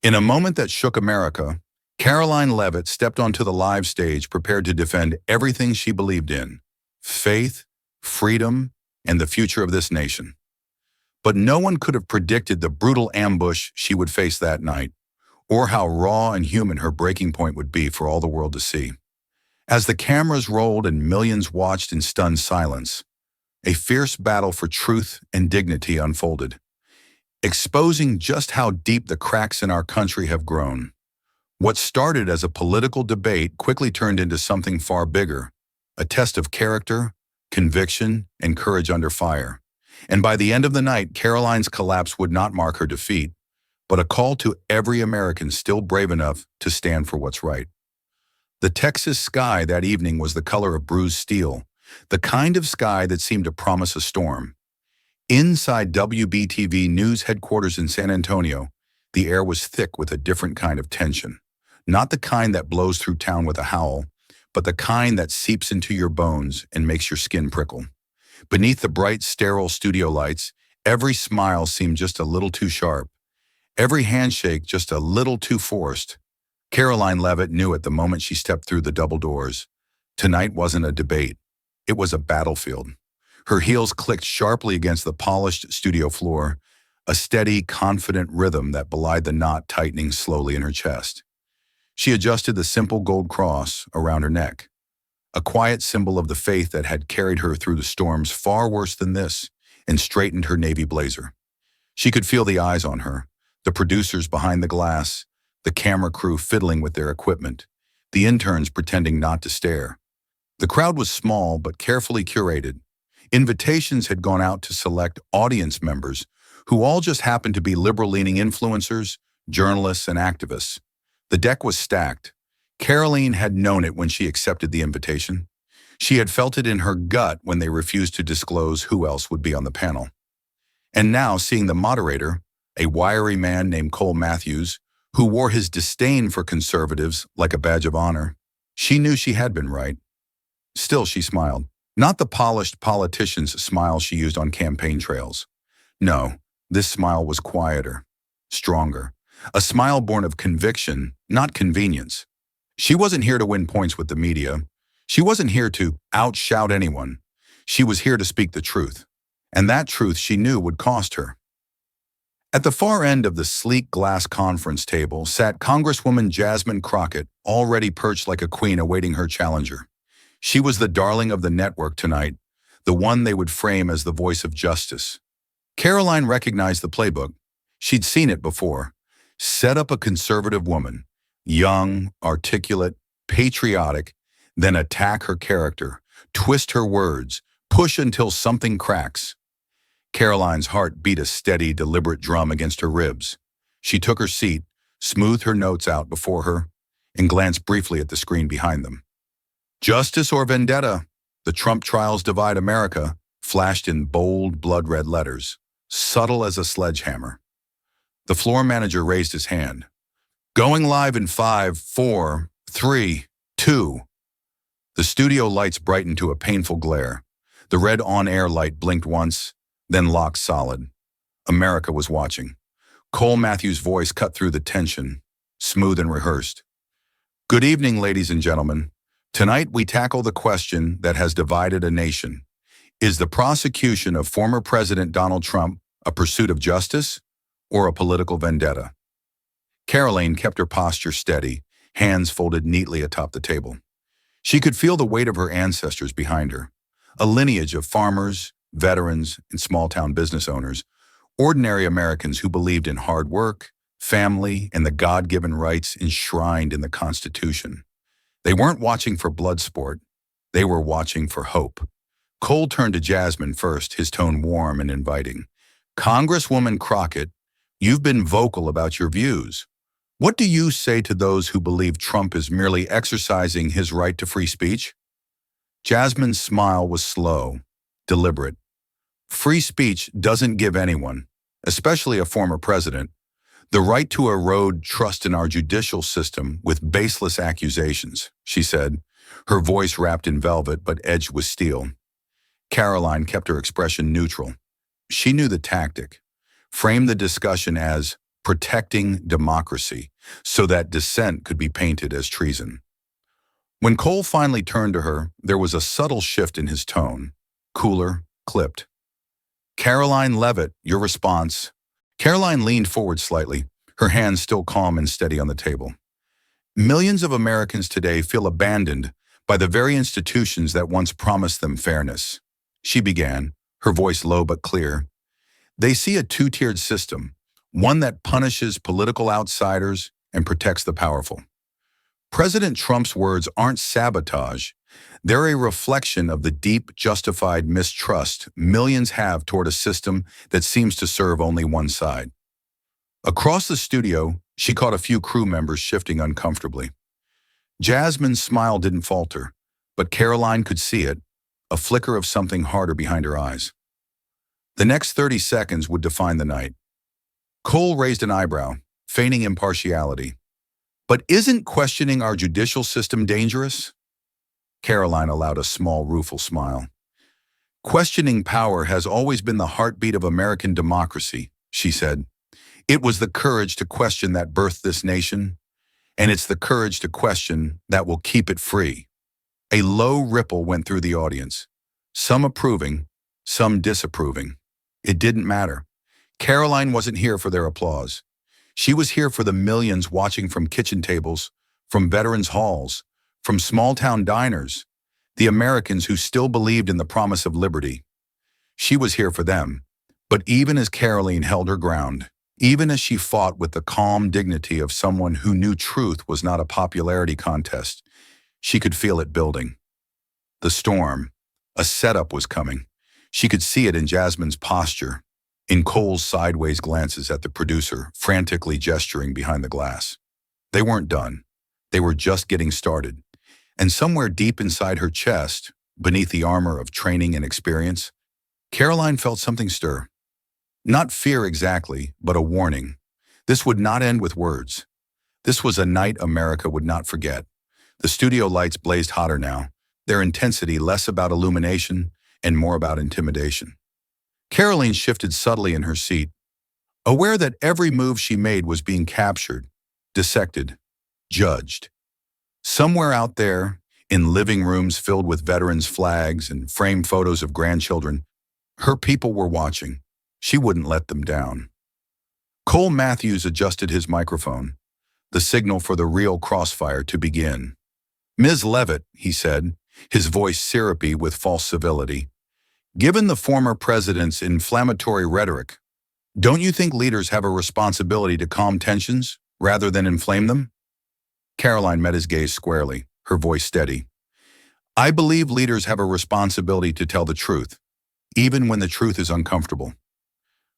In a moment that shook America, Karoline Leavitt stepped onto the live stage prepared to defend everything she believed in: faith, freedom, and the future of this nation. But no one could have predicted the brutal ambush she would face that night, or how raw and human her breaking point would be for all the world to see. As the cameras rolled and millions watched in stunned silence, a fierce battle for truth and dignity unfolded, exposing just how deep the cracks in our country have grown. What started as a political debate quickly turned into something far bigger, a test of character, conviction, and courage under fire. And by the end of the night, Karoline's collapse would not mark her defeat, but a call to every American still brave enough to stand for what's right. The Texas sky that evening was the color of bruised steel, the kind of sky that seemed to promise a storm. Inside WBTV News headquarters in San Antonio, the air was thick with a different kind of tension. Not the kind that blows through town with a howl, but the kind that seeps into your bones and makes your skin prickle. Beneath the bright, sterile studio lights, every smile seemed just a little too sharp, every handshake just a little too forced. Karoline Leavitt knew at the moment she stepped through the double doors. Tonight wasn't a debate. It was a battlefield. Her heels clicked sharply against the polished studio floor, a steady, confident rhythm that belied the knot tightening slowly in her chest. She adjusted the simple gold cross around her neck, a quiet symbol of the faith that had carried her through the storms far worse than this, and straightened her navy blazer. She could feel the eyes on her, the producers behind the glass, the camera crew fiddling with their equipment, the interns pretending not to stare. The crowd was small but carefully curated. Invitations had gone out to select audience members who all just happened to be liberal-leaning influencers, journalists, and activists. The deck was stacked. Karoline had known it when she accepted the invitation. She had felt it in her gut when they refused to disclose who else would be on the panel. And now, seeing the moderator, a wiry man named Cole Matthews, who wore his disdain for conservatives like a badge of honor, she knew she had been right. Still, she smiled. Not the polished politician's smile she used on campaign trails. No, this smile was quieter, stronger. A smile born of conviction, not convenience. She wasn't here to win points with the media. She wasn't here to outshout anyone. She was here to speak the truth. And that truth she knew would cost her. At the far end of the sleek glass conference table sat Congresswoman Jasmine Crockett, already perched like a queen awaiting her challenger. She was the darling of the network tonight, the one they would frame as the voice of justice. Karoline recognized the playbook. She'd seen it before. Set up a conservative woman, young, articulate, patriotic, then attack her character, twist her words, push until something cracks. Karoline's heart beat a steady, deliberate drum against her ribs. She took her seat, smoothed her notes out before her, and glanced briefly at the screen behind them. Justice or vendetta? The Trump trials divide America, flashed in bold, blood-red letters, subtle as a sledgehammer. The floor manager raised his hand. Going live in 5, 4, 3, 2. The studio lights brightened to a painful glare. The red on-air light blinked once, then locked solid. America was watching. Cole Matthews' voice cut through the tension, smooth and rehearsed. Good evening, ladies and gentlemen. Tonight we tackle the question that has divided a nation. Is the prosecution of former President Donald Trump a pursuit of justice or a political vendetta? Karoline kept her posture steady, hands folded neatly atop the table. She could feel the weight of her ancestors behind her, a lineage of farmers, veterans, and small-town business owners, ordinary Americans who believed in hard work, family, and the God-given rights enshrined in the Constitution. They weren't watching for blood sport. They were watching for hope. Cole turned to Jasmine first, his tone warm and inviting. Congresswoman Crockett, you've been vocal about your views. What do you say to those who believe Trump is merely exercising his right to free speech? Jasmine's smile was slow, deliberate. Free speech doesn't give anyone, especially a former president, the right to erode trust in our judicial system with baseless accusations, she said, her voice wrapped in velvet but edged with steel. Karoline kept her expression neutral. She knew the tactic. Frame the discussion as protecting democracy, so that dissent could be painted as treason. When Cole finally turned to her, there was a subtle shift in his tone, cooler, clipped. "Karoline Leavitt, your response." Caroline leaned forward slightly, her hands still calm and steady on the table. "Millions of Americans today feel abandoned by the very institutions that once promised them fairness." She began, her voice low but clear. "They see a two-tiered system, one that punishes political outsiders and protects the powerful. President Trump's words aren't sabotage. They're a reflection of the deep, justified mistrust millions have toward a system that seems to serve only one side." Across the studio, she caught a few crew members shifting uncomfortably. Jasmine's smile didn't falter, but Caroline could see it, a flicker of something harder behind her eyes. The next 30 seconds would define the night. Cole raised an eyebrow, feigning impartiality. "But isn't questioning our judicial system dangerous?" Caroline allowed a small, rueful smile. "Questioning power has always been the heartbeat of American democracy," she said. "It was the courage to question that birthed this nation, and it's the courage to question that will keep it free." A low ripple went through the audience, some approving, some disapproving. It didn't matter. Caroline wasn't here for their applause. She was here for the millions watching from kitchen tables, from veterans' halls, from small-town diners, the Americans who still believed in the promise of liberty. She was here for them. But even as Caroline held her ground, even as she fought with the calm dignity of someone who knew truth was not a popularity contest, she could feel it building. The storm, a setup, was coming. She could see it in Jasmine's posture, in Cole's sideways glances at the producer, frantically gesturing behind the glass. They weren't done. They were just getting started. And somewhere deep inside her chest, beneath the armor of training and experience, Caroline felt something stir. Not fear exactly, but a warning. This would not end with words. This was a night America would not forget. The studio lights blazed hotter now, their intensity less about illumination and more about intimidation. Caroline shifted subtly in her seat, aware that every move she made was being captured, dissected, judged. Somewhere out there, in living rooms filled with veterans' flags and framed photos of grandchildren, her people were watching. She wouldn't let them down. Cole Matthews adjusted his microphone, the signal for the real crossfire to begin. "Ms. Leavitt," he said, his voice syrupy with false civility, "given the former president's inflammatory rhetoric, don't you think leaders have a responsibility to calm tensions rather than inflame them?" Caroline met his gaze squarely, her voice steady. "I believe leaders have a responsibility to tell the truth, even when the truth is uncomfortable."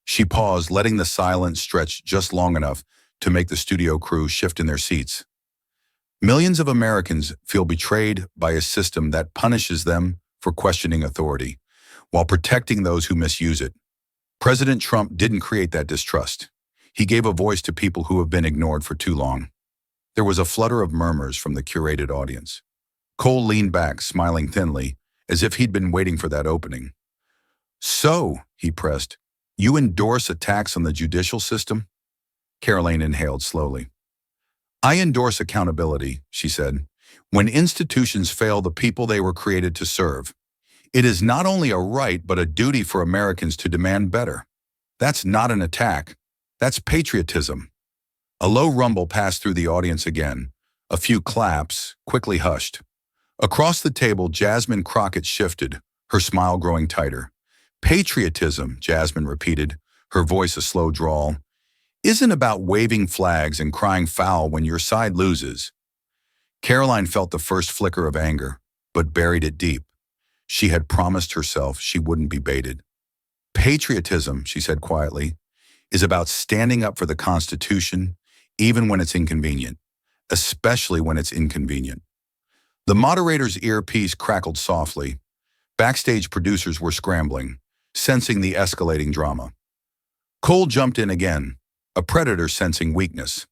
She paused, letting the silence stretch just long enough to make the studio crew shift in their seats. Millions of Americans feel betrayed by a system that punishes them for questioning authority, while protecting those who misuse it. President Trump didn't create that distrust. He gave a voice to people who have been ignored for too long. There was a flutter of murmurs from the curated audience. Cole leaned back, smiling thinly, as if he'd been waiting for that opening. "So," he pressed, "you endorse attacks on the judicial system?" Caroline inhaled slowly. "I endorse accountability," she said. "When institutions fail the people they were created to serve, it is not only a right but a duty for Americans to demand better. That's not an attack. That's patriotism." A low rumble passed through the audience again. A few claps, quickly hushed. Across the table, Jasmine Crockett shifted, her smile growing tighter. "Patriotism," Jasmine repeated, her voice a slow drawl, "isn't about waving flags and crying foul when your side loses." Caroline felt the first flicker of anger, but buried it deep. She had promised herself she wouldn't be baited. "Patriotism," she said quietly, "is about standing up for the Constitution, even when it's inconvenient, especially when it's inconvenient." The moderator's earpiece crackled softly. Backstage producers were scrambling, sensing the escalating drama. Cole jumped in again, a predator sensing weakness.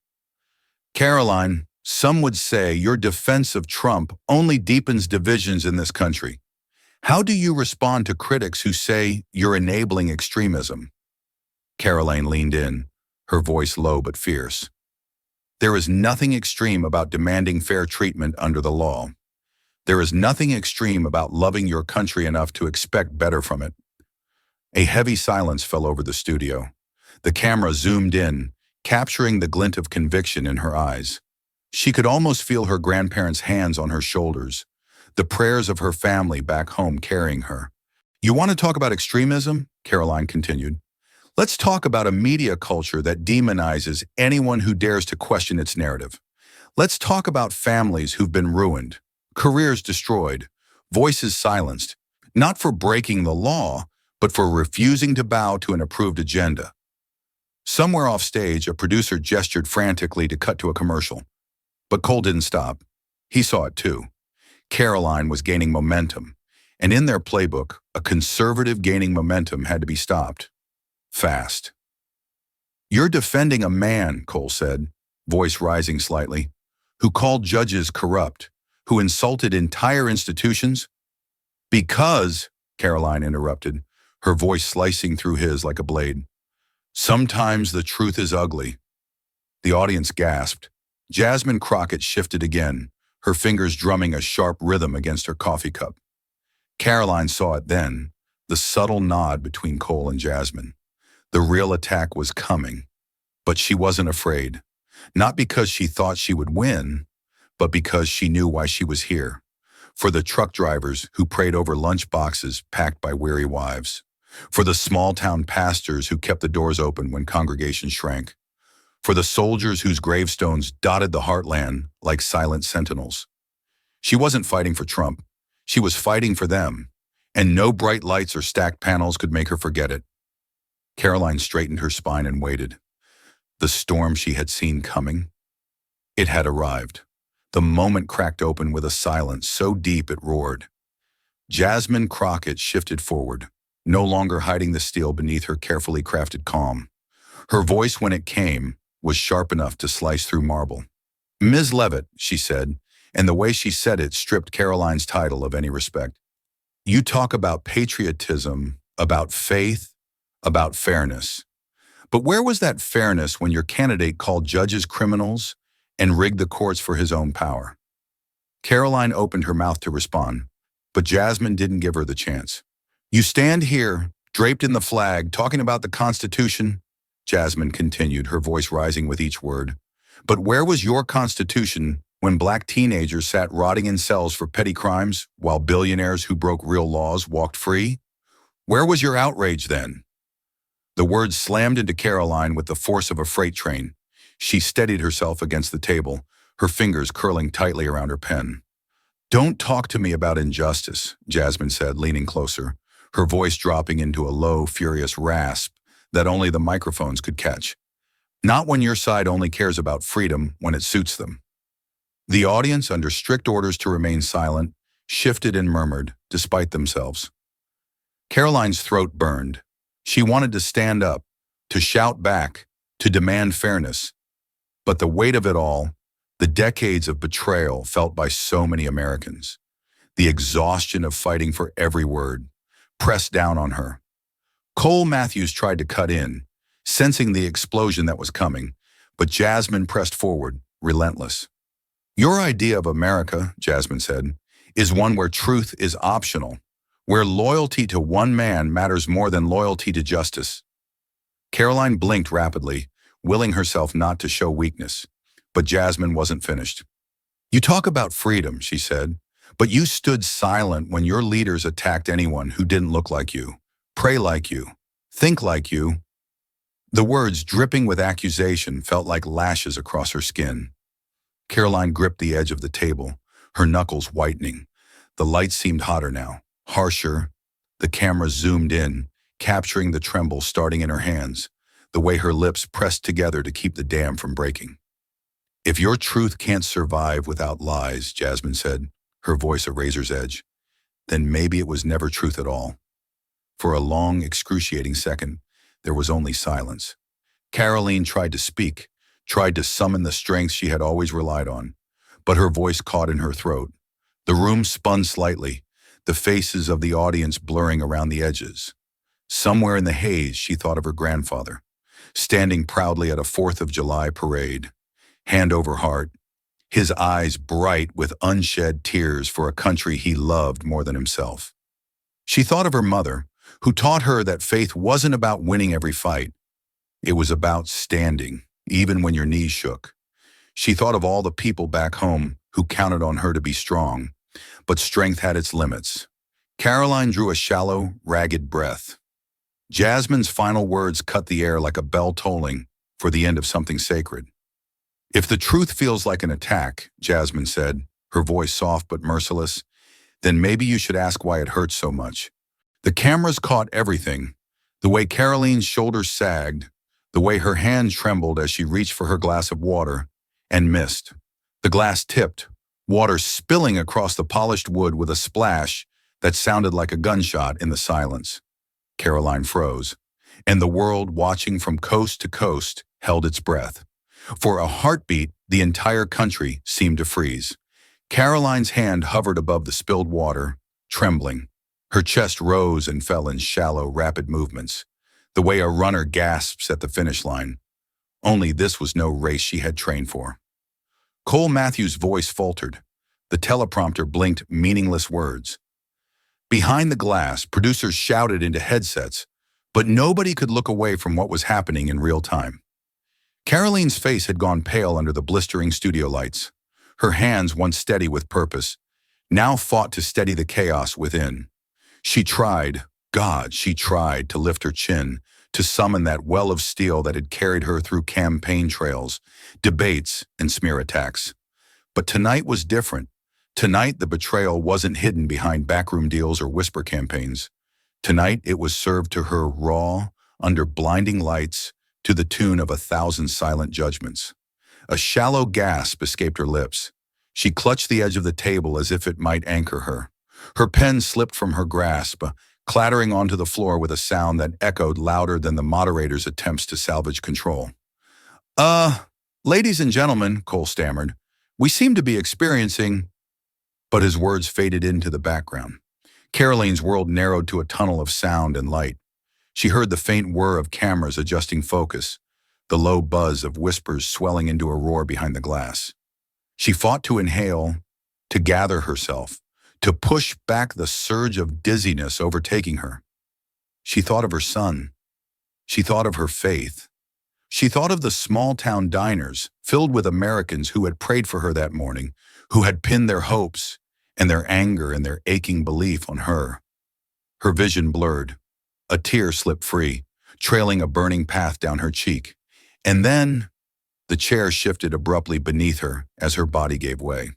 "Caroline, some would say your defense of Trump only deepens divisions in this country. How do you respond to critics who say you're enabling extremism?" Caroline leaned in, her voice low but fierce. There is nothing extreme about demanding fair treatment under the law. There is nothing extreme about loving your country enough to expect better from it. A heavy silence fell over the studio. The camera zoomed in, capturing the glint of conviction in her eyes. She could almost feel her grandparents' hands on her shoulders, the prayers of her family back home carrying her. You want to talk about extremism? Karoline continued. Let's talk about a media culture that demonizes anyone who dares to question its narrative. Let's talk about families who've been ruined, careers destroyed, voices silenced, not for breaking the law, but for refusing to bow to an approved agenda. Somewhere off stage, a producer gestured frantically to cut to a commercial. But Cole didn't stop. He saw it too. Karoline was gaining momentum, and in their playbook, a conservative gaining momentum had to be stopped. Fast. You're defending a man, Cole said, voice rising slightly, who called judges corrupt, who insulted entire institutions? Because, Karoline interrupted, her voice slicing through his like a blade. Sometimes the truth is ugly. The audience gasped. Jasmine Crockett shifted again, her fingers drumming a sharp rhythm against her coffee cup. Karoline saw it then, the subtle nod between Cole and Jasmine. The real attack was coming, but she wasn't afraid. Not because she thought she would win, but because she knew why she was here. For the truck drivers who prayed over lunch boxes packed by weary wives. For the small-town pastors who kept the doors open when congregations shrank. For the soldiers whose gravestones dotted the heartland like silent sentinels. She wasn't fighting for Trump. She was fighting for them, and no bright lights or stacked panels could make her forget it. Karoline straightened her spine and waited. The storm she had seen coming, it had arrived. The moment cracked open with a silence so deep it roared. Jasmine Crockett shifted forward, no longer hiding the steel beneath her carefully crafted calm. Her voice, when it came, was sharp enough to slice through marble. Ms. Leavitt, she said, and the way she said it stripped Karoline's title of any respect. You talk about patriotism, about faith, about fairness. But where was that fairness when your candidate called judges criminals and rigged the courts for his own power? Karoline opened her mouth to respond, but Jasmine didn't give her the chance. You stand here, draped in the flag, talking about the Constitution, Jasmine continued, her voice rising with each word. But where was your Constitution when black teenagers sat rotting in cells for petty crimes while billionaires who broke real laws walked free? Where was your outrage then? The words slammed into Karoline with the force of a freight train. She steadied herself against the table, her fingers curling tightly around her pen. Don't talk to me about injustice, Jasmine said, leaning closer, her voice dropping into a low, furious rasp that only the microphones could catch. Not when your side only cares about freedom when it suits them. The audience, under strict orders to remain silent, shifted and murmured, despite themselves. Karoline's throat burned. She wanted to stand up, to shout back, to demand fairness. But the weight of it all, the decades of betrayal felt by so many Americans, the exhaustion of fighting for every word, pressed down on her. Cole Matthews tried to cut in, sensing the explosion that was coming, but Jasmine pressed forward, relentless. Your idea of America, Jasmine said, is one where truth is optional, where loyalty to one man matters more than loyalty to justice. Karoline blinked rapidly, willing herself not to show weakness, but Jasmine wasn't finished. You talk about freedom, she said, but you stood silent when your leaders attacked anyone who didn't look like you, pray like you, think like you. The words, dripping with accusation, felt like lashes across her skin. Karoline gripped the edge of the table, her knuckles whitening. The lights seemed hotter now, harsher. The camera zoomed in, capturing the tremble starting in her hands, the way her lips pressed together to keep the dam from breaking. If your truth can't survive without lies, Jasmine said, her voice a razor's edge, then maybe it was never truth at all. For a long, excruciating second, there was only silence. Karoline tried to speak, tried to summon the strength she had always relied on, but her voice caught in her throat. The room spun slightly, the faces of the audience blurring around the edges. Somewhere in the haze, she thought of her grandfather, standing proudly at a 4th of July parade, hand over heart, his eyes bright with unshed tears for a country he loved more than himself. She thought of her mother, who taught her that faith wasn't about winning every fight. It was about standing, even when your knees shook. She thought of all the people back home who counted on her to be strong, but strength had its limits. Karoline drew a shallow, ragged breath. Jasmine's final words cut the air like a bell tolling for the end of something sacred. "If the truth feels like an attack," Jasmine said, her voice soft but merciless, "then maybe you should ask why it hurts so much." The cameras caught everything, the way Karoline's shoulders sagged, the way her hand trembled as she reached for her glass of water and missed. The glass tipped, water spilling across the polished wood with a splash that sounded like a gunshot in the silence. Karoline froze, and the world, watching from coast to coast, held its breath. For a heartbeat, the entire country seemed to freeze. Karoline's hand hovered above the spilled water, trembling. Her chest rose and fell in shallow, rapid movements, the way a runner gasps at the finish line. Only this was no race she had trained for. Cole Matthews' voice faltered. The teleprompter blinked meaningless words. Behind the glass, producers shouted into headsets, but nobody could look away from what was happening in real time. Karoline's face had gone pale under the blistering studio lights. Her hands, once steady with purpose, now fought to steady the chaos within. She tried to lift her chin, to summon that well of steel that had carried her through campaign trails, debates, and smear attacks. But tonight was different. Tonight, the betrayal wasn't hidden behind backroom deals or whisper campaigns. Tonight, it was served to her raw, under blinding lights, to the tune of 1,000 silent judgments. A shallow gasp escaped her lips. She clutched the edge of the table as if it might anchor her. Her pen slipped from her grasp, clattering onto the floor with a sound that echoed louder than the moderator's attempts to salvage control. Ladies and gentlemen," Cole stammered, "we seem to be experiencing—" But his words faded into the background. Karoline's world narrowed to a tunnel of sound and light. She heard the faint whir of cameras adjusting focus, the low buzz of whispers swelling into a roar behind the glass. She fought to inhale, to gather herself, to push back the surge of dizziness overtaking her. She thought of her son. She thought of her faith. She thought of the small-town diners filled with Americans who had prayed for her that morning, who had pinned their hopes and their anger and their aching belief on her. Her vision blurred. A tear slipped free, trailing a burning path down her cheek. And then the chair shifted abruptly beneath her as her body gave way.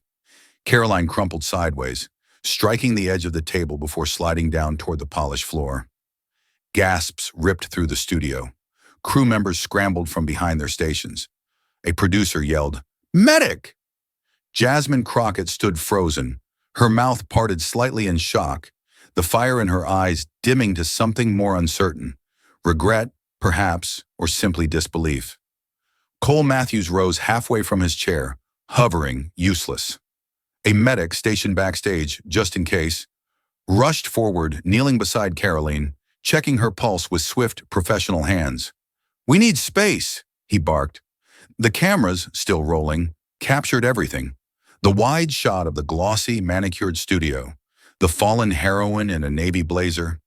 Karoline crumpled sideways, striking the edge of the table before sliding down toward the polished floor. Gasps ripped through the studio. Crew members scrambled from behind their stations. A producer yelled, "Medic!" Jasmine Crockett stood frozen, her mouth parted slightly in shock, the fire in her eyes dimming to something more uncertain. Regret, perhaps, or simply disbelief. Cole Matthews rose halfway from his chair, hovering, useless. A medic stationed backstage, just in case, rushed forward, kneeling beside Karoline, checking her pulse with swift, professional hands. "We need space," he barked. The cameras, still rolling, captured everything. The wide shot of the glossy, manicured studio, the fallen heroine in a navy blazer,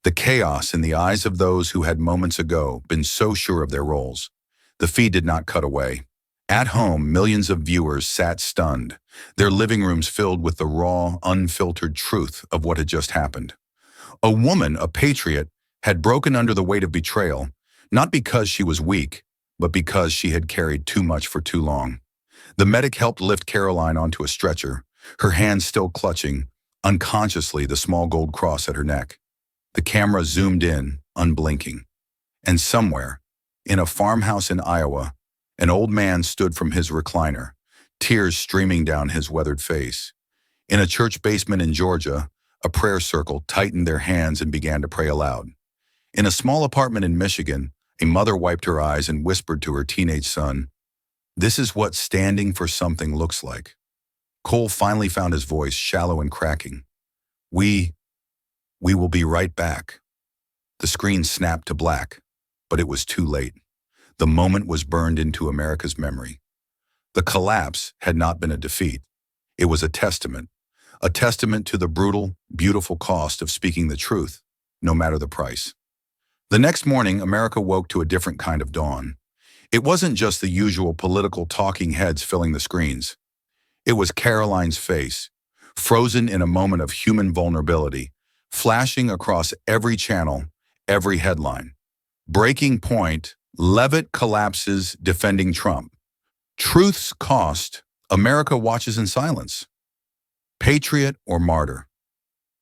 the chaos in the eyes of those who had moments ago been so sure of their roles. The feed did not cut away. At home, millions of viewers sat stunned, their living rooms filled with the raw, unfiltered truth of what had just happened. A woman, a patriot, had broken under the weight of betrayal, not because she was weak, but because she had carried too much for too long. The medic helped lift Karoline onto a stretcher, her hands still clutching, unconsciously, the small gold cross at her neck. The camera zoomed in, unblinking. And somewhere, in a farmhouse in Iowa, an old man stood from his recliner, tears streaming down his weathered face. In a church basement in Georgia, a prayer circle tightened their hands and began to pray aloud. In a small apartment in Michigan, a mother wiped her eyes and whispered to her teenage son, "This is what standing for something looks like." Cole finally found his voice, shallow and cracking. We will be right back." The screen snapped to black, but it was too late. The moment was burned into America's memory. The collapse had not been a defeat. It was a testament to the brutal, beautiful cost of speaking the truth, no matter the price. The next morning, America woke to a different kind of dawn. It wasn't just the usual political talking heads filling the screens. It was Karoline's face, frozen in a moment of human vulnerability, flashing across every channel, every headline. Breaking point: Leavitt collapses defending Trump. Truth's cost: America watches in silence. Patriot or martyr?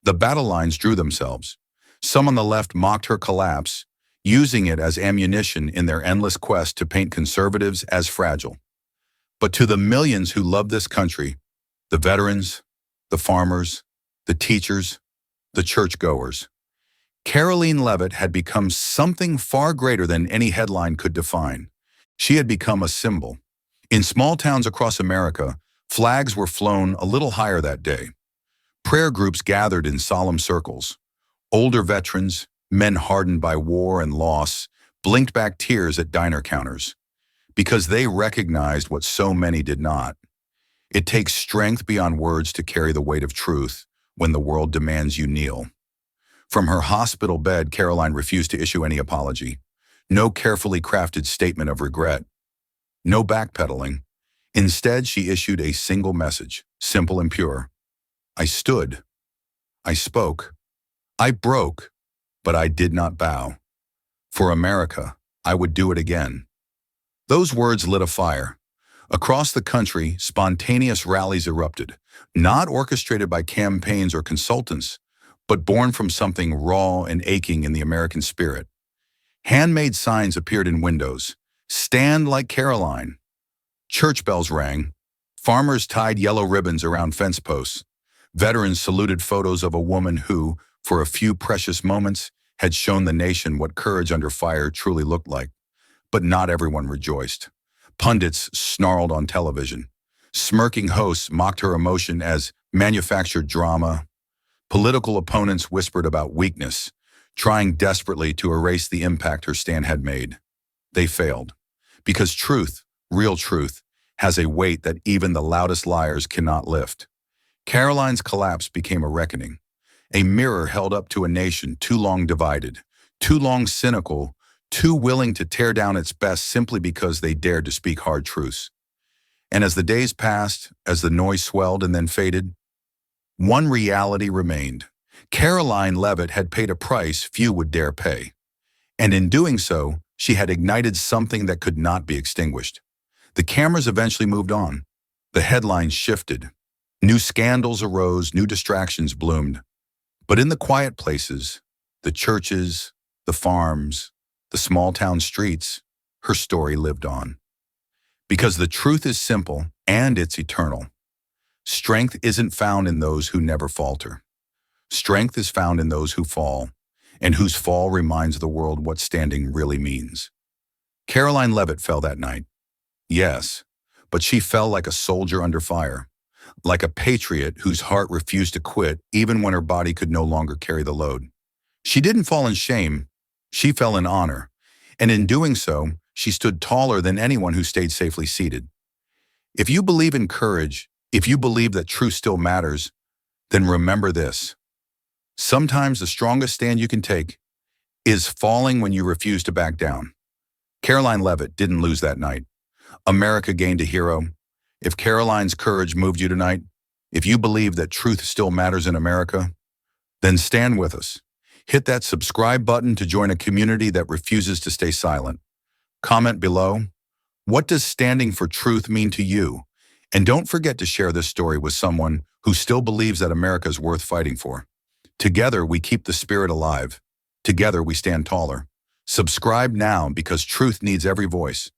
The battle lines drew themselves. Some on the left mocked her collapse, using it as ammunition in their endless quest to paint conservatives as fragile. But to the millions who love this country, the veterans, the farmers, the teachers, the churchgoers, Karoline Leavitt had become something far greater than any headline could define. She had become a symbol. In small towns across America, flags were flown a little higher that day. Prayer groups gathered in solemn circles. Older veterans, men hardened by war and loss, blinked back tears at diner counters, because they recognized what so many did not. It takes strength beyond words to carry the weight of truth when the world demands you kneel. From her hospital bed, Karoline refused to issue any apology. No carefully crafted statement of regret. No backpedaling. Instead, she issued a single message, simple and pure. I stood. I spoke. I broke, but I did not bow. For America, I would do it again. Those words lit a fire. Across the country, spontaneous rallies erupted, not orchestrated by campaigns or consultants, but born from something raw and aching in the American spirit. Handmade signs appeared in windows. Stand like Karoline. Church bells rang. Farmers tied yellow ribbons around fence posts. Veterans saluted photos of a woman who, for a few precious moments, had shown the nation what courage under fire truly looked like. But not everyone rejoiced. Pundits snarled on television. Smirking hosts mocked her emotion as manufactured drama. Political opponents whispered about weakness, trying desperately to erase the impact her stand had made. They failed. Because truth, real truth, has a weight that even the loudest liars cannot lift. Karoline's collapse became a reckoning, a mirror held up to a nation too long divided, too long cynical, too willing to tear down its best simply because they dared to speak hard truths. And as the days passed, as the noise swelled and then faded, one reality remained. Karoline Leavitt had paid a price few would dare pay. And in doing so, she had ignited something that could not be extinguished. The cameras eventually moved on. The headlines shifted. New scandals arose, new distractions bloomed. But in the quiet places, the churches, the farms, the small town streets, her story lived on. Because the truth is simple and it's eternal. Strength isn't found in those who never falter. Strength is found in those who fall, and whose fall reminds the world what standing really means. Karoline Leavitt fell that night. Yes, but she fell like a soldier under fire, like a patriot whose heart refused to quit even when her body could no longer carry the load. She didn't fall in shame, she fell in honor, and in doing so, she stood taller than anyone who stayed safely seated. If you believe in courage, if you believe that truth still matters, then remember this. Sometimes the strongest stand you can take is falling when you refuse to back down. Karoline Leavitt didn't lose that night. America gained a hero. If Karoline's courage moved you tonight, if you believe that truth still matters in America, then stand with us. Hit that subscribe button to join a community that refuses to stay silent. Comment below, what does standing for truth mean to you? And don't forget to share this story with someone who still believes that America is worth fighting for. Together, we keep the spirit alive. Together, we stand taller. Subscribe now because truth needs every voice.